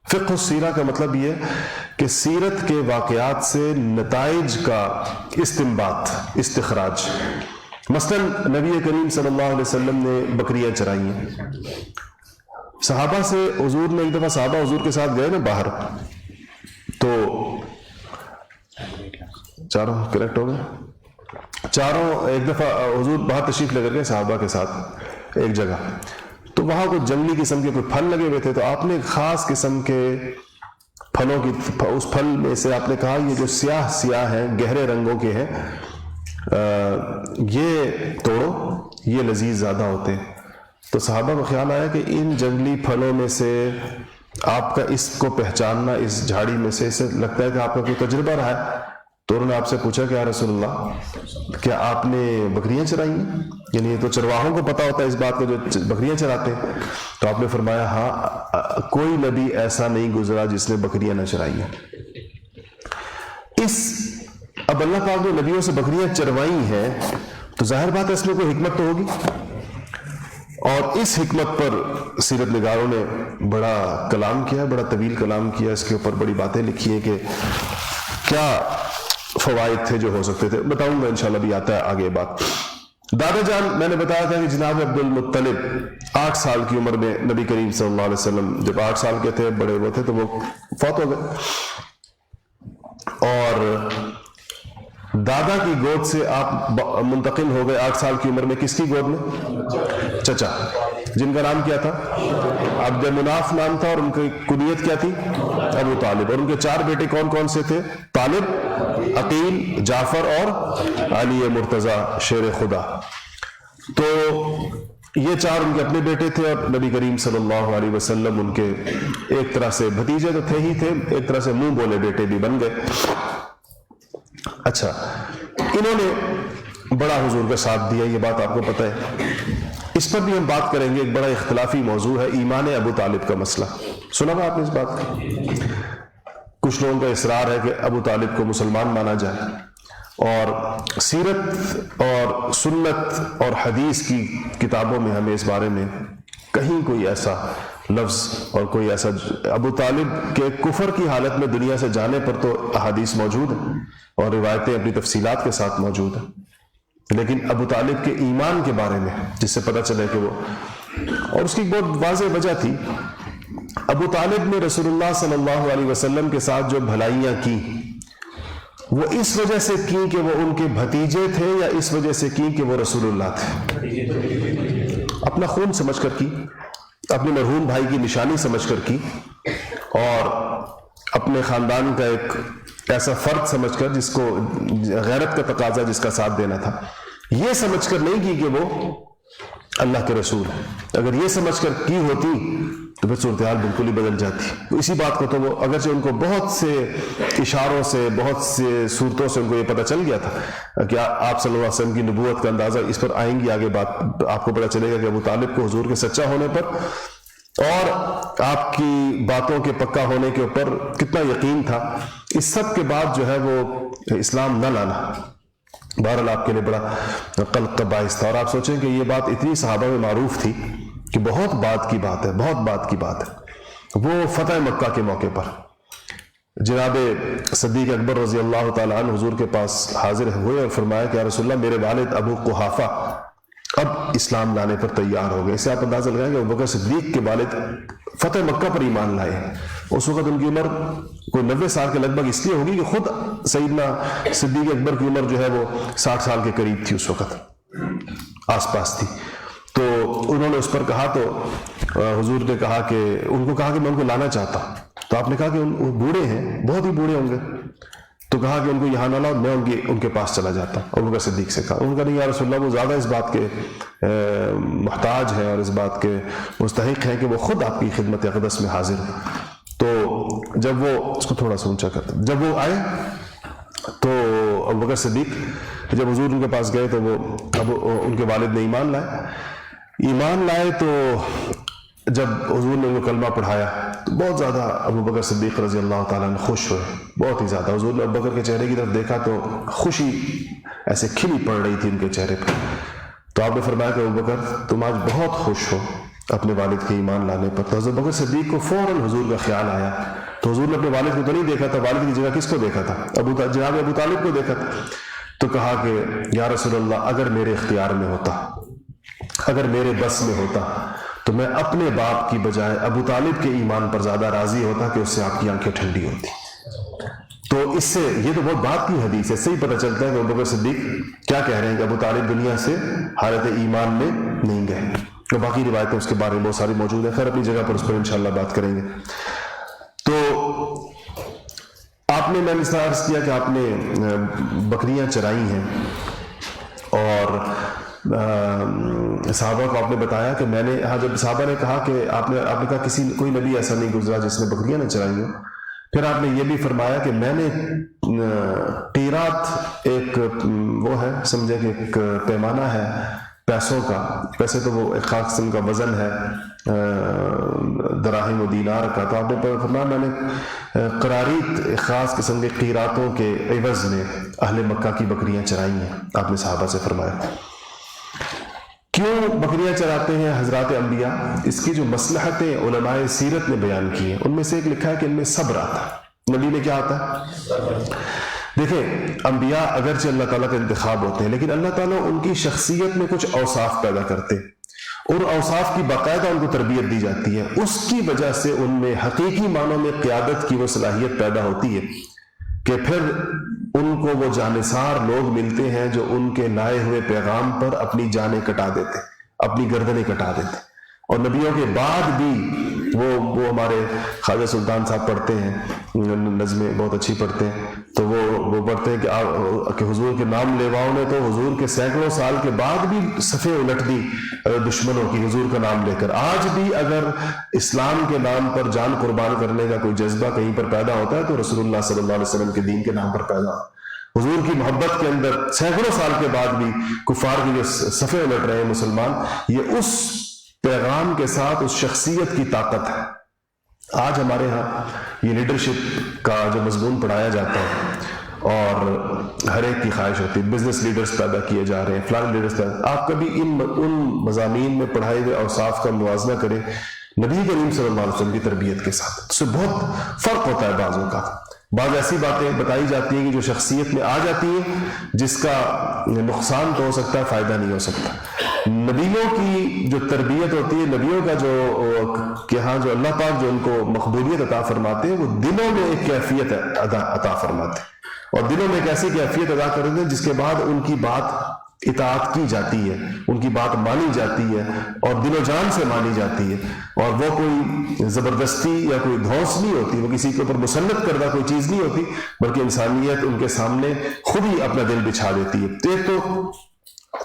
فقہ السیرہ کا مطلب یہ کہ سیرت کے واقعات سے نتائج کا استنباط، استخراج. مثلا نبی کریم صلی اللہ علیہ وسلم نے بکریاں چرائی ہیں. صحابہ سے حضور نے ایک دفعہ صحابہ حضور کے ساتھ گئے نا باہر، تو چاروں کریکٹ ہو گئے، چاروں ایک دفعہ حضور باہر تشریف لے کر گئے صحابہ کے ساتھ ایک جگہ، تو وہاں کوئی جنگلی قسم کے کوئی پھل لگے ہوئے تھے، تو آپ نے ایک خاص قسم کے پھلوں کی، اس پھل میں سے آپ نے کہا یہ جو سیاہ سیاہ ہیں، گہرے رنگوں کے ہیں، یہ توڑو، یہ لذیذ زیادہ ہوتے ہیں. تو صحابہ کو خیال آیا کہ ان جنگلی پھلوں میں سے آپ کا اس کو پہچاننا، اس جھاڑی میں سے، اسے لگتا ہے کہ آپ کا کوئی تجربہ رہا ہے. تو انہوں نے آپ سے پوچھا کہ یا رسول اللہ کیا آپ نے بکریاں چرائی ہیں؟ یعنی یہ تو چرواہوں کو پتا ہوتا ہے اس بات کا جو بکریاں چراتے ہیں. تو آپ نے فرمایا ہاں، کوئی نبی ایسا نہیں گزرا جس نے بکریاں نہ چرائی ہیں. اب اللہ پاک نے نبیوں سے بکریاں چروائی ہیں تو ظاہر بات ہے اس میں کوئی حکمت تو ہوگی، اور اس حکمت پر سیرت نگاروں نے بڑا کلام کیا، بڑا طویل کلام کیا، اس کے اوپر بڑی باتیں لکھی ہیں کہ کیا فوائد تھے جو ہو سکتے تھے. بتاؤں گا انشاءاللہ، بھی آتا ہے آگے بات. دادا جان میں نے بتایا تھا کہ جناب عبد المطلب 8 سال کی عمر میں نبی کریم صلی اللہ علیہ وسلم جب 8 سال کے تھے، بڑے وہ تھے، تو وہ فوت ہو گئے. اور دادا کی گود سے آپ منتقل ہو گئے 8 سال کی عمر میں، کس کی گود میں؟ چچا، جن کا نام کیا تھا؟ عبد مناف نام تھا، اور ان کی کنیت کیا تھی؟ ابو طالب. اور ان کے 4 بیٹے کون کون سے تھے؟ طالب، عقیل، جعفر اور علی مرتضی شیر خدا. تو یہ 4 ان کے اپنے بیٹے تھے، اور نبی کریم صلی اللہ علیہ وسلم ان کے ایک طرح سے بھتیجے تو تھے ہی تھے، ایک طرح سے منہ بولے بیٹے بھی بن گئے. اچھا، انہوں نے بڑا حضور کا ساتھ دیا، یہ بات آپ کو پتہ ہے. اس پر بھی ہم بات کریں گے. ایک بڑا اختلافی موضوع ہے ایمان ابو طالب کا مسئلہ. سنا ہوا آپ نے اس بات کا؟ کچھ لوگوں کا اصرار ہے کہ ابو طالب کو مسلمان مانا جائے، اور سیرت اور سنت اور حدیث کی کتابوں میں ہمیں اس بارے میں کہیں کوئی ایسا لفظ اور کوئی ایسا، ابو طالب کے کفر کی حالت میں دنیا سے جانے پر تو احادیث موجود ہیں اور روایتیں اپنی تفصیلات کے ساتھ موجود ہیں، لیکن ابو طالب کے ایمان کے بارے میں جس سے پتہ چلے کہ وہ، اور اس کی بہت واضح وجہ تھی. ابو طالب نے رسول اللہ صلی اللہ علیہ وسلم کے ساتھ جو بھلائیاں کی، وہ اس وجہ سے کی کہ وہ ان کے بھتیجے تھے، یا اس وجہ سے کی کہ وہ رسول اللہ تھے؟ اپنا خون سمجھ کر کی، اپنے مرحوم بھائی کی نشانی سمجھ کر کی، اور اپنے خاندان کا ایک ایسا فرد سمجھ کر جس کو غیرت کا تقاضا جس کا ساتھ دینا تھا، یہ سمجھ کر نہیں کی کہ وہ اللہ کے رسول. اگر یہ سمجھ کر کی ہوتی تو پھر صورتحال بالکل ہی بدل جاتی. تو اسی بات کو تو وہ، اگرچہ ان کو بہت سے اشاروں سے، بہت سے صورتوں سے ان کو یہ پتہ چل گیا تھا کہ آپ صلی اللہ علیہ وسلم کی نبوت کا اندازہ، اس پر آئیں گی آگے بات، آپ کو پتہ چلے گا کہ ابو طالب کو حضور کے سچا ہونے پر اور آپ کی باتوں کے پکا ہونے کے اوپر کتنا یقین تھا. اس سب کے بعد جو ہے وہ اسلام نہ لانا بہرحال آپ کے لیے بڑا قلق کا باعث تھا. اور آپ سوچیں کہ یہ بات اتنی صحابہ میں معروف تھی کہ بہت بات کی بات ہے، بہت بات کی بات ہے. وہ فتح مکہ کے موقع پر جناب صدیق اکبر رضی اللہ تعالیٰ عنہ حضور کے پاس حاضر ہوئے اور فرمایا کہ یا رسول اللہ، میرے والد ابو قحافہ اب اسلام لانے پر تیار ہو گئے. اسے آپ اندازہ لگائیں کہ ابو بکر صدیق کے والد فتح مکہ پر ایمان لائے. اس وقت ان کی عمر کوئی 90 سال کے لگ بھگ اس لیے ہوگی کہ خود سیدنا صدیق اکبر کی عمر جو ہے وہ 60 سال کے قریب تھی، اس وقت آس پاس تھی. تو انہوں نے اس پر کہا، تو حضور نے کہا کہ ان کو کہا کہ میں ان کو لانا چاہتا ہوں. تو آپ نے کہا کہ وہ بوڑھے ہیں، بہت ہی بوڑھے ہوں گے. تو کہا کہ ان کو یہاں نہ لاؤ، میں ان کے پاس چلا جاتا ہوں. ابو بکر صدیق سے کہا، ان کا نہیں یا رسول اللہ، وہ زیادہ اس بات کے محتاج ہیں اور اس بات کے مستحق ہیں کہ وہ خود آپ کی خدمت اقدس میں حاضر ہیں. تو جب وہ، اس کو تھوڑا سا اونچا کرتے، جب وہ آئے تو ابو بکر صدیق جب حضور ان کے پاس گئے تو وہ ان کے والد نے ایمان لائے. تو جب حضور نے وہ کلمہ پڑھایا تو بہت زیادہ ابو بکر صدیق رضی اللہ تعالیٰ عنہ خوش ہوئے، بہت ہی زیادہ. حضور نے ابو بکر کے چہرے کی طرف دیکھا تو خوشی ایسے کھلی پڑ رہی تھی ان کے چہرے پہ. تو آپ نے فرمایا کہ ابو بکر تم آج بہت خوش ہو، اپنے والد کے ایمان لانے پر. تو حضرت بکر صدیق کو فوراً حضور کا خیال آیا. تو حضور نے اپنے والد کو تو نہیں دیکھا تھا, والد کی جگہ کس کو دیکھا تھا؟ جناب ابو طالب کو دیکھا تھا. تو کہا کہ یا رسول اللہ, اگر میرے اختیار میں ہوتا, اگر میرے بس میں ہوتا, تو میں اپنے باپ کی بجائے ابو طالب کے ایمان پر زیادہ راضی ہوتا کہ اس سے آپ کی آنکھیں ٹھنڈی ہوتی. تو اس سے یہ تو بہت بات کی حدیث ہے, اس سے ہی پتہ چلتا ہے کہ ابو بکر صدیق کیا کہہ رہے ہیں کہ ابو طالب دنیا سے حالت ایمان میں نہیں گئے. تو باقی روایتیں اس کے بارے میں بہت ساری موجود ہیں, خیر اپنی جگہ پر اس پر انشاءاللہ بات کریں گے. تو آپ نے, میں نے اس طرح عرض کیا کہ آپ نے بکریاں چرائی ہیں, اور صحابہ کو آپ نے بتایا کہ میں نے, ہاں جب صحابہ نے کہا کہ آپ نے کہا کوئی نبی ایسا نہیں گزرا جس نے بکریاں نہ چرائی ہوں. پھر آپ نے یہ بھی فرمایا کہ میں نے قیرات, ایک وہ ہے سمجھے کہ ایک پیمانہ ہے پیسوں کا, ویسے تو وہ ایک خاص قسم کا وزن ہے دراہم و دینار کا. تو آپ نے فرمایا میں نے قراریت, ایک خاص قسم کے قیراتوں کے عوض میں اہل مکہ کی بکریاں چرائی ہیں. آپ نے صحابہ سے فرمایا. کیوں بکریاں چراتے ہیں حضرات انبیاء؟ اس کی جو مصلحتیں علماء سیرت نے بیان کی ہیں, ان میں سے ایک لکھا ہے کہ ان میں صبر آتا ہے. نبی میں کیا آتا ہے؟ دیکھیں, انبیاء اگرچہ اللہ تعالیٰ کا انتخاب ہوتے ہیں, لیکن اللہ تعالیٰ ان کی شخصیت میں کچھ اوصاف پیدا کرتے, اور اوصاف کی باقاعدہ ان کو تربیت دی جاتی ہے. اس کی وجہ سے ان میں حقیقی معنوں میں قیادت کی وہ صلاحیت پیدا ہوتی ہے کہ پھر ان کو وہ جانثار لوگ ملتے ہیں جو ان کے لائے ہوئے پیغام پر اپنی جانیں کٹا دیتے, اپنی گردنیں کٹا دیتے. اور نبیوں کے بعد بھی وہ ہمارے خواجہ سلطان صاحب پڑھتے ہیں, نظمیں بہت اچھی پڑھتے ہیں, تو وہ پڑھتے ہیں کہ حضور کے نام لیواؤں نے تو حضور کے سینکڑوں سال کے بعد بھی صفیں الٹ دی دشمنوں کی حضور کا نام لے کر. آج بھی اگر اسلام کے نام پر جان قربان کرنے کا کوئی جذبہ کہیں پر پیدا ہوتا ہے تو رسول اللہ صلی اللہ علیہ وسلم کے دین کے نام پر پیدا ہوتا ہے. حضور کی محبت کے اندر سینکڑوں سال کے بعد بھی کفار کی جو صفیں الٹ رہے ہیں مسلمان, یہ اس پیغام کے ساتھ اس شخصیت کی طاقت ہے. آج ہمارے ہاں یہ لیڈرشپ کا جو مضمون پڑھایا جاتا ہے اور ہر ایک کی خواہش ہوتی ہے, بزنس لیڈرز پیدا کیے جا رہے ہیں, فلاں لیڈرز پیدا. آپ کبھی ان مضامین میں پڑھائے ہوئے اوصاف کا موازنہ کریں نبی کریم صلی اللہ علیہ وسلم کی تربیت کے ساتھ, اس سے بہت فرق ہوتا ہے. بعضوں کا بعض ایسی باتیں بتائی جاتی ہیں کہ جو شخصیت میں آ جاتی ہیں جس کا نقصان تو ہو سکتا ہے, فائدہ نہیں ہو سکتا. نبیوں کی جو تربیت ہوتی ہے, نبیوں کا جو کہ ہاں جو اللہ پاک جو ان کو مقبولیت عطا فرماتے ہیں, وہ دلوں میں ایک کیفیت عطا فرماتے ہیں, اور دلوں میں ایک ایسی کیفیت عطا کرتے ہیں جس کے بعد ان کی بات اطاعت کی جاتی ہے, ان کی بات مانی جاتی ہے اور دل و جان سے مانی جاتی ہے. اور وہ کوئی زبردستی یا کوئی دھوس نہیں ہوتی, وہ کسی کے اوپر مسلط کردہ کوئی چیز نہیں ہوتی, بلکہ انسانیت ان کے سامنے خود ہی اپنا دل بچھا دیتی ہے. تو ایک تو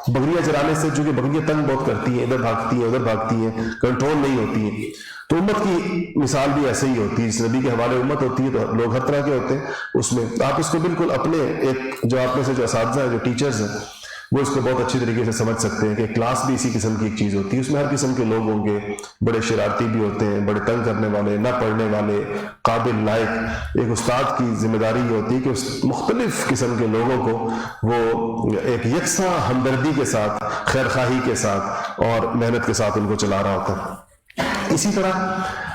بکریاں چرانے سے, چونکہ بکریاں تنگ بہت کرتی ہیں, ادھر بھاگتی ہیں ادھر بھاگتی ہیں, کنٹرول نہیں ہوتی ہیں, تو امت کی مثال بھی ایسے ہی ہوتی ہے. جس نبی کے حوالے امت ہوتی ہے تو لوگ ہر طرح کے ہوتے ہیں. اس میں آپ اس کو بالکل اپنے ایک جو آپ میں سے جو اساتذہ ہیں, جو ٹیچرز ہیں, وہ اس کو بہت اچھی طریقے سے سمجھ سکتے ہیں کہ کلاس بھی اسی قسم کی ایک چیز ہوتی ہے. اس میں ہر قسم کے لوگ ہوں گے, بڑے شرارتی بھی ہوتے ہیں, بڑے تنگ کرنے والے, نہ پڑھنے والے, قابل لائق. ایک استاد کی ذمہ داری یہ ہوتی ہے کہ اس مختلف قسم کے لوگوں کو وہ ایک یکساں ہمدردی کے ساتھ, خیر خواہی کے ساتھ اور محنت کے ساتھ ان کو چلا رہا ہوتا ہے. اسی طرح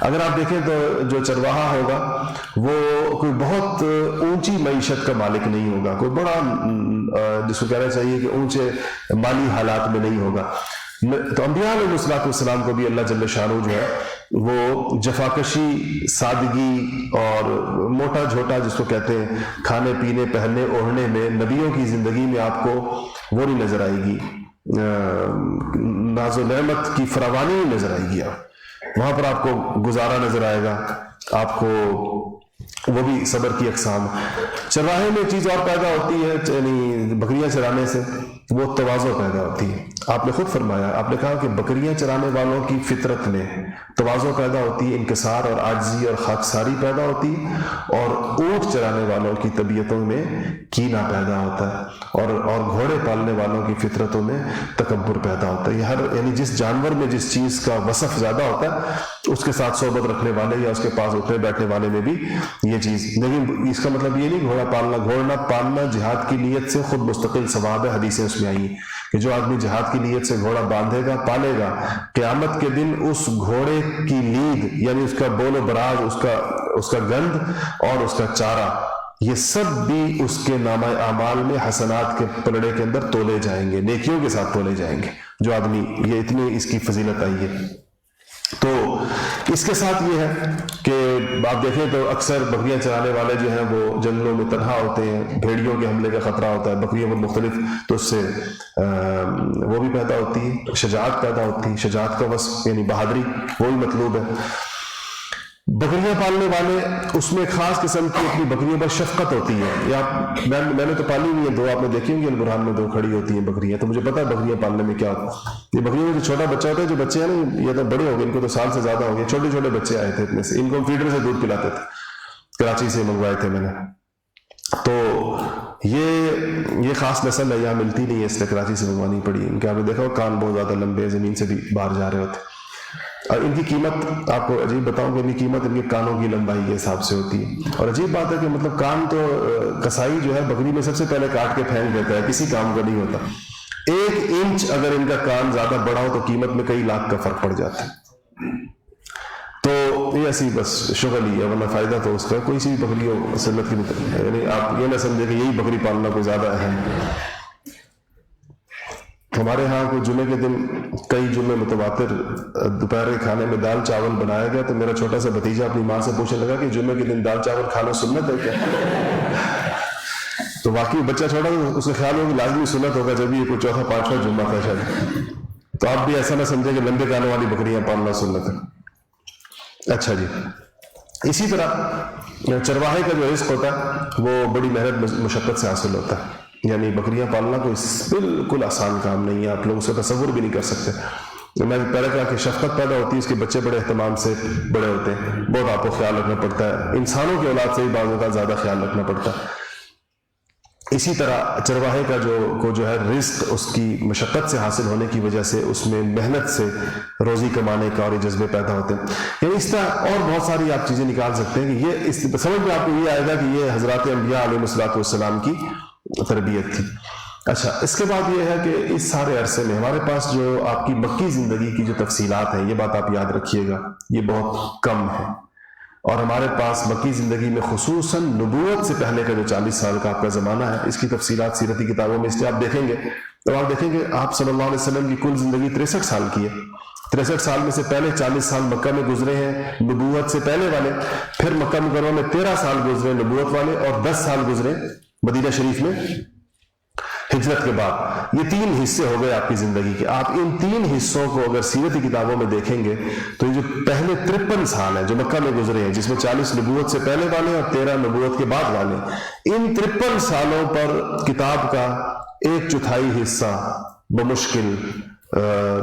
اگر آپ دیکھیں تو جو چرواہا ہوگا وہ کوئی بہت اونچی معیشت کا مالک نہیں ہوگا, کوئی بڑا جس کو کہنا چاہیے کہ اونچے مالی حالات میں نہیں ہوگا. تو انبیاء علیہ السلام کو بھی اللہ جل شانہ جو ہے وہ جفاکشی, سادگی اور موٹا جھوٹا جس کو کہتے ہیں کھانے پینے پہننے اوڑھنے میں, نبیوں کی زندگی میں آپ کو وہ نہیں نظر آئے گی, ناز و نعمت کی فراوانی نہیں نظر آئے گی. وہاں پر آپ کو گزارا نظر آئے گا, آپ کو وہ بھی صبر کی اقسام. چرواہے میں چیز اور پیدا ہوتی ہے, یعنی بکریاں چرانے سے وہ تواضع پیدا ہوتی ہے. آپ نے خود فرمایا, آپ نے کہا کہ بکریاں چرانے والوں کی فطرت میں تواضع پیدا ہوتی ہے, انکسار اور عاجزی اور خاکساری پیدا ہوتی ہے, اور اونٹ چرانے والوں کی طبیعتوں میں کینہ پیدا ہوتا ہے, اور گھوڑے پالنے والوں کی فطرتوں میں تکبر پیدا ہوتا ہے. یہ ہر یعنی جس جانور میں جس چیز کا وصف زیادہ ہوتا ہے اس کے ساتھ صحبت رکھنے والے یا اس کے پاس اٹھنے بیٹھنے والے میں بھی یہ چیز. لیکن اس کا مطلب یہ نہیں گھوڑا پالنا جہاد کی نیت سے خود مستقل ثواب ہے, حدیثیں اس میں آئی ہیں کہ کہ جو آدمی جہاد کی نیت سے گھوڑا باندھے گا پالے گا، قیامت کے دن اس گھوڑے کی لید یعنی اس کا بول و براز، اس کا گند اور اس کا چارہ، یہ سب بھی اس کے نامہ اعمال میں حسنات کے پلڑے کے اندر تولے جائیں گے، نیکیوں کے ساتھ تولے جائیں گے. جو آدمی یہ اتنی اس کی فضیلت آئی ہے. تو اس کے ساتھ یہ ہے کہ آپ دیکھیں تو اکثر بکریاں چرانے والے جو ہیں وہ جنگلوں میں تنہا ہوتے ہیں، بھیڑیوں کے حملے کا خطرہ ہوتا ہے، بکریوں پر مختلف، تو اس سے وہ بھی پیدا ہوتی ہے، شجاعت پیدا ہوتی ہے، شجاعت کا وصف یعنی بہادری وہی مطلوب ہے. بکریاں پالنے والے اس میں خاص قسم کی اپنی بکریوں پر شفقت ہوتی ہے. یا میں نے تو پالی ہوئی ہیں 2، آپ نے دیکھی ہوں گی البرہان میں 2 کھڑی ہوتی ہیں بکریاں، تو مجھے پتا ہے بکریاں پالنے میں کیا ہوتا ہے. یہ بکریوں میں جو چھوٹا بچہ ہوتا ہے، جو بچے ہیں نا یہ تو بڑے ہو گئے، ان کو تو سال سے زیادہ ہو گئے، چھوٹے چھوٹے بچے آئے تھے اتنے سے، ان کو فیڈر سے دودھ پلاتے تھے، کراچی سے منگوائے تھے میں نے. تو یہ خاص نسل ہے، یہاں ملتی نہیں ہے، اس لیے کراچی سے منگوانی پڑی. ان کے آپ نے دیکھا کان بہت زیادہ لمبے، زمین سے بھی باہر جا رہے ہوتے. اور ان کی قیمت آپ کو عجیب بتاؤں کہ ان کی قیمت ان کے کانوں کی لمبائی کے حساب سے ہوتی ہے. اور عجیب بات ہے کہ مطلب کان تو کسائی جو ہے بکری میں سب سے پہلے کاٹ کے پھینک دیتا ہے، کسی کام کا نہیں ہوتا. 1 انچ اگر ان کا کان زیادہ بڑا ہو تو قیمت میں کئی لاکھ کا فرق پڑ جاتا ہے. تو یہ ایسی بس شغل ہی ہے، ورنہ فائدہ تو اس کا کوئی سی بھی بکری ہو سنت کی مطلب، یعنی آپ یہ نہ سمجھے کہ یہی بکری پالنا کوئی زیادہ اہم ہے. ہمارے ہاں کوئی جمعے کے دن کئی جمعے متواتر دوپہر کے کھانے میں دال چاول بنایا گیا، تو میرا چھوٹا سا بھتیجا اپنی ماں سے پوچھنے لگا کہ جمعے کے دن دال چاول کھانا سنت ہے کیا؟ تو واقعی بچہ چھوٹا تو اس کا خیال ہو کہ لازمی سنت ہوگا، جب یہ کوئی 4تھا 5واں جمعہ تھا شاید. تو آپ بھی ایسا نہ سمجھے کہ لمبے کانوں والی بکریاں پالنا سنت ہے. اچھا جی، اسی طرح چرواہے کا جو رزق ہوتا ہے وہ بڑی محنت مشقت سے حاصل ہوتا ہے. یعنی بکریاں پالنا کوئی بالکل آسان کام نہیں ہے، آپ لوگ اس کا تصور بھی نہیں کر سکتے. میں پہلے کہا کہ شفقت پیدا ہوتی ہے، اس کے بچے بڑے اہتمام سے بڑے ہوتے ہیں، بہت آپ کو خیال رکھنا پڑتا ہے. انسانوں کی اولاد سے بھی بعض اوقات زیادہ خیال رکھنا پڑتا ہے. اسی طرح چرواہے کا جو ہے رزق اس کی مشقت سے حاصل ہونے کی وجہ سے اس میں محنت سے روزی کمانے کا اور یہ جذبے پیدا ہوتے ہیں. یعنی اس طرح اور بہت ساری آپ چیزیں نکال سکتے ہیں کہ یہ سمجھ میں آپ کو یہ آئے گا کہ یہ حضرات انبیاء علیہ الصلوۃ والسلام کی تربیت تھی. اچھا، اس کے بعد یہ ہے کہ اس سارے عرصے میں ہمارے پاس جو آپ کی مکی زندگی کی جو تفصیلات ہیں، یہ بات آپ یاد رکھیے گا، یہ بہت کم ہے. اور ہمارے پاس مکی زندگی میں خصوصاً نبوت سے پہلے کا جو 40 سال کا آپ کا زمانہ ہے، اس کی تفصیلات سیرتی کتابوں میں اس لیے آپ دیکھیں گے تو آپ دیکھیں گے آپ صلی اللہ علیہ وسلم کی کل زندگی 63 سال کی ہے. 63 سال میں سے پہلے 40 سال مکہ میں گزرے ہیں نبوت سے پہلے والے، پھر مکہ مکرمہ میں 13 سال گزرے نبوت والے، اور 10 سال گزرے مدینہ شریف میں ہجرت کے بعد. یہ 3 حصے ہو گئے آپ کی زندگی کے. آپ ان 3 حصوں کو اگر سیرتی کتابوں میں دیکھیں گے تو یہ جو پہلے 53 سال ہیں جو مکہ میں گزرے ہیں، جس میں 40 نبوت سے پہلے والے اور 13 نبوت کے بعد والے، ان 53 سالوں پر کتاب کا 1/4 حصہ بمشکل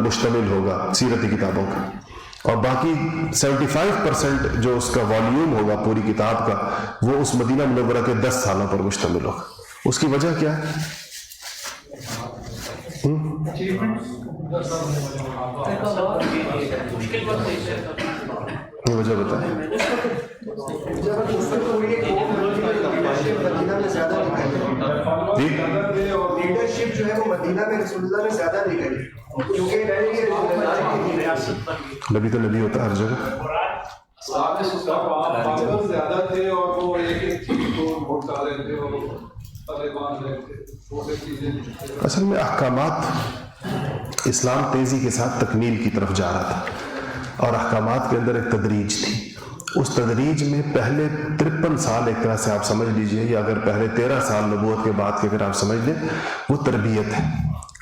مشتمل ہوگا سیرتی کتابوں کا، اور باقی 75% جو اس کا والیوم ہوگا پوری کتاب کا وہ اس مدینہ منورہ کے 10 سالوں پر مشتمل ہوگا. اس کی وجہ کیا ہے؟ وجہ بتائیں. لیڈرشپ جو ہے وہ مدینہ میں رسول اللہ نے زیادہ نہیں کری، کیونکہ نبی تو نبی ہوتا ہے ہر جگہ. زیادہ تھے اور وہ ایک ایک چیز کو بہت سارے تھے اور اصل میں احکامات اسلام تیزی کے ساتھ تکمیل کی طرف جا رہا تھا، اور احکامات کے اندر ایک تدریج تھی. اس تدریج میں پہلے 53 سال ایک طرح سے آپ سمجھ لیجئے، یا اگر پہلے 13 سال نبوت کے بعد کے اگر آپ سمجھ لیں وہ تربیت ہے،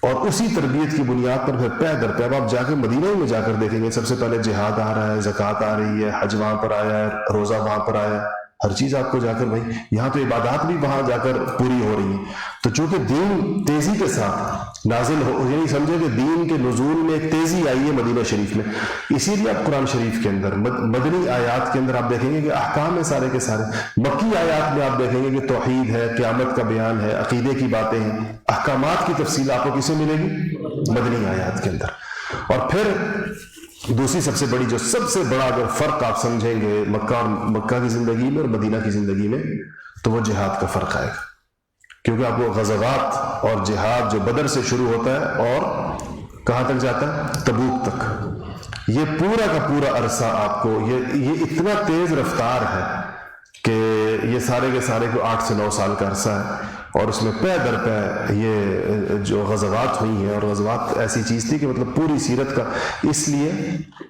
اور اسی تربیت کی بنیاد پر پھر پہ در پہ اب آپ جا کے مدینہ میں جا کر دیکھیں گے سب سے پہلے جہاد آ رہا ہے، زکوٰۃ آ رہی ہے، حج وہاں پر آیا ہے، روزہ وہاں پر آیا ہے، ہر چیز آپ کو جا کر بھائی یہاں تو عبادات بھی وہاں جا کر پوری ہو رہی ہیں. تو چونکہ دین تیزی کے ساتھ نازل ہو، یعنی سمجھے کہ دین کے نزول میں ایک تیزی آئی ہے مدینہ شریف میں، اسی لیے آپ قرآن شریف کے اندر مدنی آیات کے اندر آپ دیکھیں گے کہ احکام ہے سارے کے سارے. مکی آیات میں آپ دیکھیں گے کہ توحید ہے، قیامت کا بیان ہے، عقیدے کی باتیں ہیں، احکامات کی تفصیل آپ کو کسے ملے گی؟ مدنی آیات کے اندر. اور پھر دوسری سب سے بڑی، جو سب سے بڑا اگر فرق آپ سمجھیں گے مکہ کی زندگی میں اور مدینہ کی زندگی میں، تو وہ جہاد کا فرق آئے گا. کیونکہ آپ کو غزوات اور جہاد جو بدر سے شروع ہوتا ہے اور کہاں تک جاتا ہے؟ تبوک تک. یہ پورا کا پورا عرصہ آپ کو یہ اتنا تیز رفتار ہے کہ یہ سارے کے سارے کو 8 سے 9 سال کا عرصہ ہے. اور اس میں پے در پے یہ جو غزوات ہوئی ہیں، اور غزوات ایسی چیز تھی کہ مطلب پوری سیرت کا، اس لیے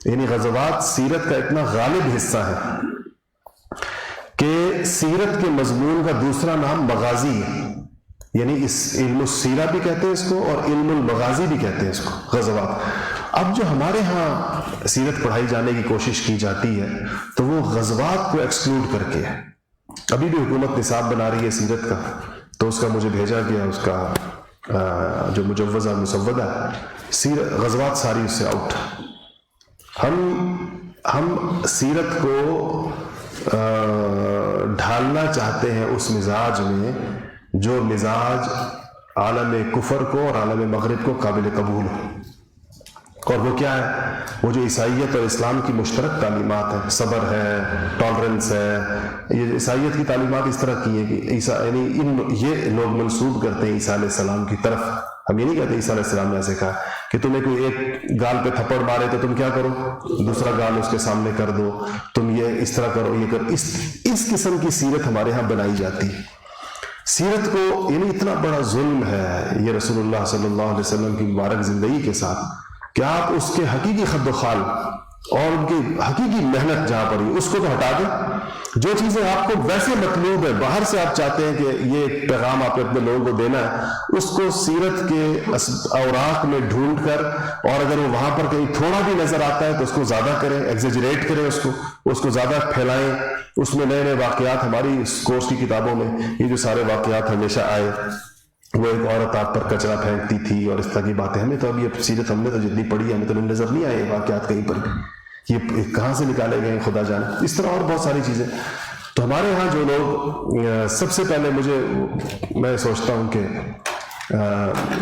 یعنی غزوات سیرت کا اتنا غالب حصہ ہے کہ سیرت کے مضمون کا دوسرا نام مغازی ہے. یعنی اس علم السیرہ بھی کہتے ہیں اس کو، اور علم المغازی بھی کہتے ہیں اس کو، غزوات. اب جو ہمارے ہاں سیرت پڑھائی جانے کی کوشش کی جاتی ہے تو وہ غزوات کو ایکسکلوڈ کر کے ہے. ابھی بھی حکومت نصاب بنا رہی ہے سیرت کا، تو اس کا مجھے بھیجا گیا اس کا جو مجوزہ مسودہ ہے، غزوات ساری اس سے آؤٹ. ہم سیرت کو ڈھالنا چاہتے ہیں اس مزاج میں جو مزاج عالم کفر کو اور عالم مغرب کو قابل قبول ہو. اور وہ کیا ہے؟ وہ جو عیسائیت اور اسلام کی مشترک تعلیمات ہیں، صبر ہے، ٹالرنس ہے. یہ عیسائیت کی تعلیمات اس طرح کی ہیں کہ یہ لوگ منسوب کرتے ہیں عیسیٰ علیہ السلام کی طرف. ہم یہ نہیں کہتے عیسیٰ علیہ السلام نے ایسے کہا کہ تمہیں کوئی ایک گال پہ تھپڑ مارے تو تم کیا کرو؟ دوسرا گال اس کے سامنے کر دو، تم یہ اس طرح کرو، یہ کرو. اس قسم کی سیرت ہمارے ہاں بنائی جاتی ہے. سیرت کو یعنی اتنا بڑا ظلم ہے یہ رسول اللہ صلی اللہ علیہ وسلم کی مبارک زندگی کے ساتھ کہ آپ اس کے حقیقی خد و خال اور ان کی حقیقی محنت جہاں پر ہوئی اس کو تو ہٹا دیں. جو چیزیں آپ کو ویسے مطلوب ہے، باہر سے آپ چاہتے ہیں کہ یہ پیغام آپ اپنے لوگوں کو دینا ہے، اس کو سیرت کے اوراق میں ڈھونڈ کر، اور اگر وہ وہاں پر کہیں تھوڑا بھی نظر آتا ہے تو اس کو زیادہ کریں، ایگزیجریٹ کریں، اس کو زیادہ پھیلائیں. اس میں نئے نئے واقعات، ہماری اس کورس کی کتابوں میں یہ جو سارے واقعات ہمیشہ آئے، وہ ایک عورت آپ پر کچرا پھینکتی تھی اور اس طرح کی باتیں، ہمیں تو اب یہ سیرت ہم نے تو جتنی پڑھی ہے ہمیں تو نظر نہیں آئے واقعات کہیں پر بھی. یہ کہاں سے نکالے گئے خدا جانے. اس طرح اور بہت ساری چیزیں. تو ہمارے ہاں جو لوگ سب سے پہلے میں سوچتا ہوں کہ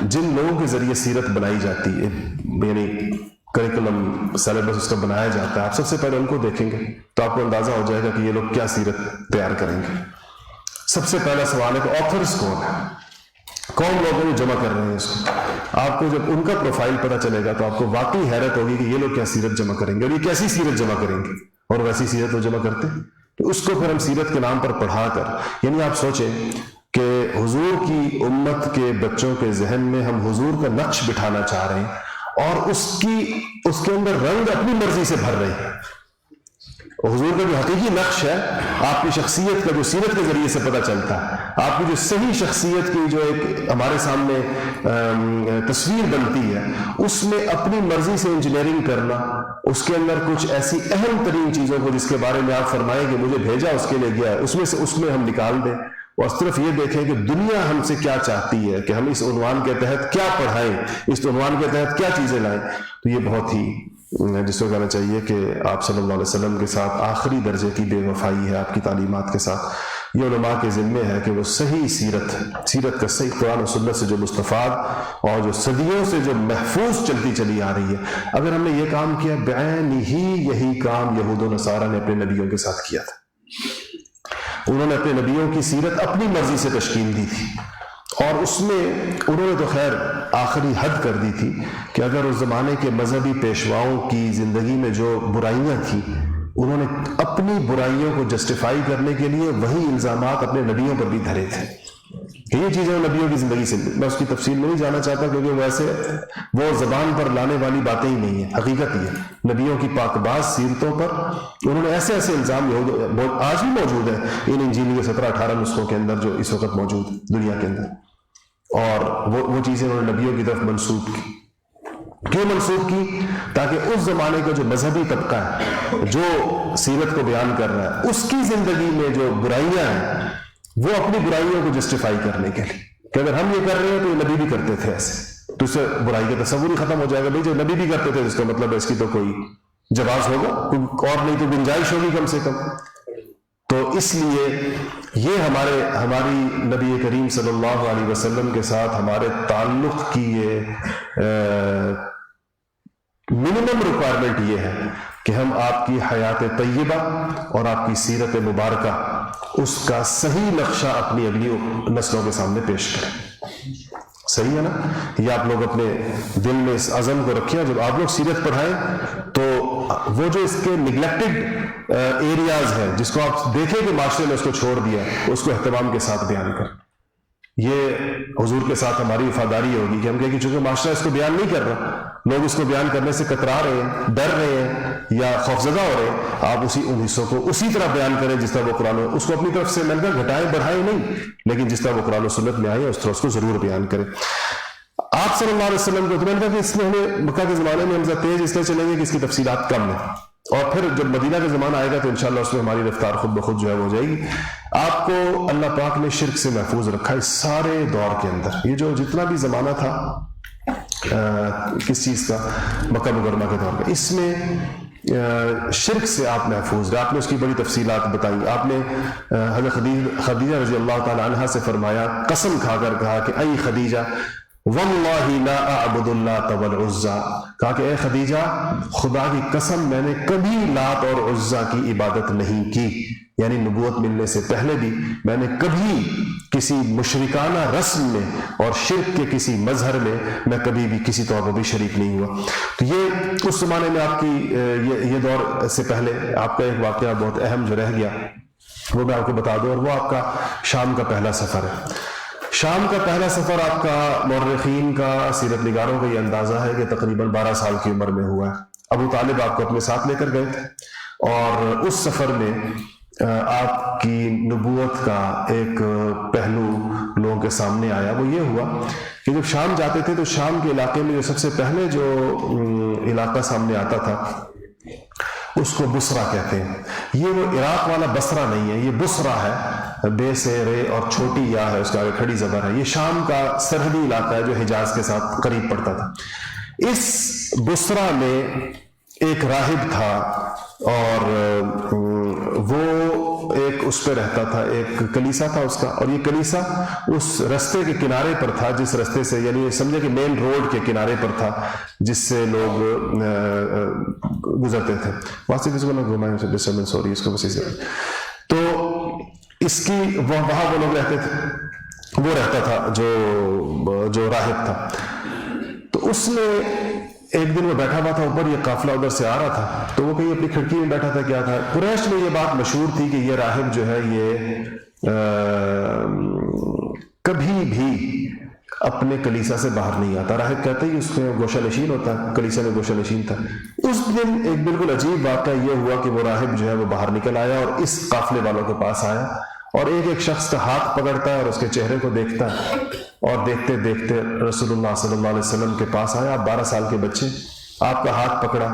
جن لوگوں کے ذریعے سیرت بنائی جاتی ہے، یعنی کریکولم سلیبس اس کا بنایا جاتا ہے، آپ سب سے پہلے ان کو دیکھیں گے تو آپ کو اندازہ ہو جائے گا کہ یہ لوگ کیا سیرت تیار کریں گے. سب سے پہلا سوال ہے کہ آتھرز کون ہے، کون لوگوں جمع کر رہے ہیں اس کو. آپ کو جب ان کا پروفائل پتہ چلے گا تو آپ کو واقعی حیرت ہوگی کہ یہ لوگ کیا سیرت جمع کریں گے اور یہ کیسی سیرت جمع کریں گے. اور ویسی سیرت وہ جمع کرتے ہیں تو اس کو پھر ہم سیرت کے نام پر پڑھا کر، یعنی آپ سوچیں کہ حضور کی امت کے بچوں کے ذہن میں ہم حضور کا نقش بٹھانا چاہ رہے ہیں اور اس کے اندر رنگ اپنی مرضی سے بھر رہے ہیں. حضور کا جو حقیقی نقش ہے، آپ کی شخصیت کا جو سیرت کے ذریعے سے پتہ چلتا ہے، آپ کی جو صحیح شخصیت کی جو ایک ہمارے سامنے تصویر بنتی ہے، اس میں اپنی مرضی سے انجینئرنگ کرنا، اس کے اندر کچھ ایسی اہم ترین چیزوں کو جس کے بارے میں آپ فرمائیں کہ مجھے بھیجا اس کے لیے گیا ہے، اس میں ہم نکال دیں اور صرف یہ دیکھیں کہ دنیا ہم سے کیا چاہتی ہے کہ ہم اس عنوان کے تحت کیا پڑھائیں، اس عنوان کے تحت کیا چیزیں لائیں. تو یہ بہت ہی جس کو کہنا چاہیے کہ آپ صلی اللہ علیہ وسلم کے ساتھ آخری درجے کی بے وفائی ہے آپ کی تعلیمات کے ساتھ. یہ علماء کے ذمے ہے کہ وہ صحیح سیرت کا صحیح قرآن و سنت سے جو مستفاد اور جو صدیوں سے جو محفوظ چلتی چلی آ رہی ہے، اگر ہم نے یہ کام کیا، بعین ہی یہی کام یہود و نصارہ نے اپنے نبیوں کے ساتھ کیا تھا. انہوں نے اپنے نبیوں کی سیرت اپنی مرضی سے تشکیل دی تھی، اور اس میں انہوں نے تو خیر آخری حد کر دی تھی کہ اگر اس زمانے کے مذہبی پیشواؤں کی زندگی میں جو برائیاں تھیں، انہوں نے اپنی برائیوں کو جسٹیفائی کرنے کے لیے وہی الزامات اپنے نبیوں پر بھی دھرے تھے. یہ چیزیں نبیوں کی زندگی سے، میں اس کی تفصیل میں نہیں جانا چاہتا کیونکہ ویسے وہ زبان پر لانے والی باتیں ہی نہیں ہیں، حقیقت ہی ہے. نبیوں کی پاک باز سیرتوں پر انہوں نے ایسے الزام آج بھی موجود ہیں ان انجیل کے 17-18 نسخوں کے اندر جو اس وقت موجود دنیا کے اندر، اور وہ چیزیں انہوں نے نبیوں کی طرف منسوب کی. کیوں منسوب کی؟ تاکہ اس زمانے کا جو مذہبی طبقہ ہے جو سیرت کو بیان کر رہا ہے، اس کی زندگی میں جو برائیاں ہیں وہ اپنی برائیوں کو جسٹیفائی کرنے کے لیے کہ اگر ہم یہ کر رہے ہیں تو یہ نبی بھی کرتے تھے ایسے، تو اس سے برائی کا تصور ہی ختم ہو جائے گا. بھائی جو نبی بھی کرتے تھے اس کا مطلب ہے اس کی تو کوئی جواز ہوگا، اور نہیں تو گنجائش ہوگی کم سے کم. تو اس لیے یہ ہماری نبی کریم صلی اللہ علیہ وسلم کے ساتھ ہمارے تعلق کی یہ منیمم ریکوائرمنٹ یہ ہے کہ ہم آپ کی حیات طیبہ اور آپ کی سیرت مبارکہ اس کا صحیح نقشہ اپنی اگلی نسلوں کے سامنے پیش کریں. صحیح ہے نا؟ یہ آپ لوگ اپنے دل میں اس عزم کو رکھیں. جب آپ لوگ سیرت پڑھائیں تو وہ جو اس کے نگلیکٹڈ ایریاز ہیں جس کو آپ دیکھیں کہ معاشرے نے اس کو چھوڑ دیا, اس کو اہتمام کے ساتھ بیان کریں. یہ حضور کے ساتھ ہماری وفاداری ہوگی کہ ہم کہیں کہ چونکہ معاشرہ اس کو بیان نہیں کر رہا, لوگ اس کو بیان کرنے سے کترا رہے ہیں, ڈر رہے ہیں یا خوفزدہ ہو رہے ہیں, آپ ان حصوں کو اسی طرح بیان کریں جس طرح وہ قرآن, اس کو اپنی طرف سے میں نے گھٹائیں بڑھائیں نہیں, لیکن جس طرح وہ قرآن و سنت میں آئے اس طرح اس کو ضرور بیان کریں. آپ صلی اللہ علیہ وسلم کو تو میں نے کہا کہ اس میں ہمیں مکہ کے زمانے میں ہم زیادہ تیز اس لیے چلیں گے کہ اس کی تفصیلات کم ہیں, اور پھر جب مدینہ کا زمانہ آئے گا تو انشاءاللہ اس میں ہماری رفتار خود بخود جو ہے ہو جائے گی. آپ کو اللہ پاک نے شرک سے محفوظ رکھا اس سارے دور کے اندر. یہ جو جتنا بھی زمانہ تھا کس چیز کا, مکہ مکرمہ کے دور کا, اس میں شرک سے آپ محفوظ رہے. آپ نے اس کی بڑی تفصیلات بتائی. آپ نے حضرت خدیجہ رضی اللہ تعالی عنہا سے فرمایا, قسم کھا کر کہا کہ اے خدیجہ واللہ لا اعبد اللات والعزى, کہا کہ اے خدیجہ خدا کی قسم میں نے کبھی لات اور عزا کی عبادت نہیں کی, یعنی نبوت ملنے سے پہلے بھی میں نے کبھی کسی مشرکانہ رسم میں اور شرک کے کسی مظہر میں میں کبھی بھی کسی طور پر بھی شریک نہیں ہوا. تو یہ اس زمانے میں آپ کی یہ دور سے پہلے آپ کا ایک واقعہ بہت اہم جو رہ گیا وہ میں آپ کو بتا دوں, اور وہ آپ کا شام کا پہلا سفر ہے. شام کا پہلا سفر آپ کا مورخین کا, سیرت نگاروں کا یہ اندازہ ہے کہ تقریباً 12 سال کی عمر میں ہوا ہے. ابو طالب آپ کو اپنے ساتھ لے کر گئے تھے, اور اس سفر میں آپ کی نبوت کا ایک پہلو لوگوں کے سامنے آیا. وہ یہ ہوا کہ جب شام جاتے تھے تو شام کے علاقے میں جو سب سے پہلے جو علاقہ سامنے آتا تھا اس کو بصرہ کہتے ہیں. یہ وہ عراق والا بصرہ نہیں ہے, یہ بصرہ ہے, بے سے رے اور چھوٹی یا ہے اس کا آگے کھڑی زبر ہے. یہ شام کا سرحدی علاقہ ہے جو حجاز کے ساتھ قریب پڑتا تھا. اس بصرہ میں ایک راہب تھا, اور وہ ایک اس پہ رہتا تھا, ایک کلیسا تھا اس کا, اور یہ کلیسا اس رستے کے کنارے پر تھا جس رستے سے, یعنی سمجھے کہ مین روڈ کے کنارے پر تھا جس سے لوگ گزرتے تھے. واسطے کسی کو نہ گھمائیں, ڈسٹربنس ہو رہی ہے اس کو بس اسے. تو اس کی وہاں وہ لوگ رہتے تھے, وہ رہتا تھا جو راہب تھا. تو اس نے ایک دن وہ بیٹھا ہوا تھا اوپر, یہ قافلہ ادھر سے آ رہا تھا, تو وہ کہیں اپنی کھڑکی میں بیٹھا تھا. کیا تھا, قریش میں یہ بات مشہور تھی کہ یہ راہب جو ہے یہ کبھی بھی اپنے کلیسا سے باہر نہیں آتا. راہب کہتے ہیں کہ اس میں گوشہ نشین ہوتا ہے, کلیسا میں گوشہ نشین تھا. اس دن ایک بالکل عجیب واقعہ یہ ہوا کہ وہ راہب جو ہے وہ باہر نکل آیا اور اس قافلے والوں کے پاس آیا, اور ایک شخص کا ہاتھ پکڑتا ہے اور اس کے چہرے کو دیکھتا ہے, اور دیکھتے دیکھتے رسول اللہ صلی اللہ علیہ وسلم کے پاس آیا. آپ 12 سال کے بچے, آپ کا ہاتھ پکڑا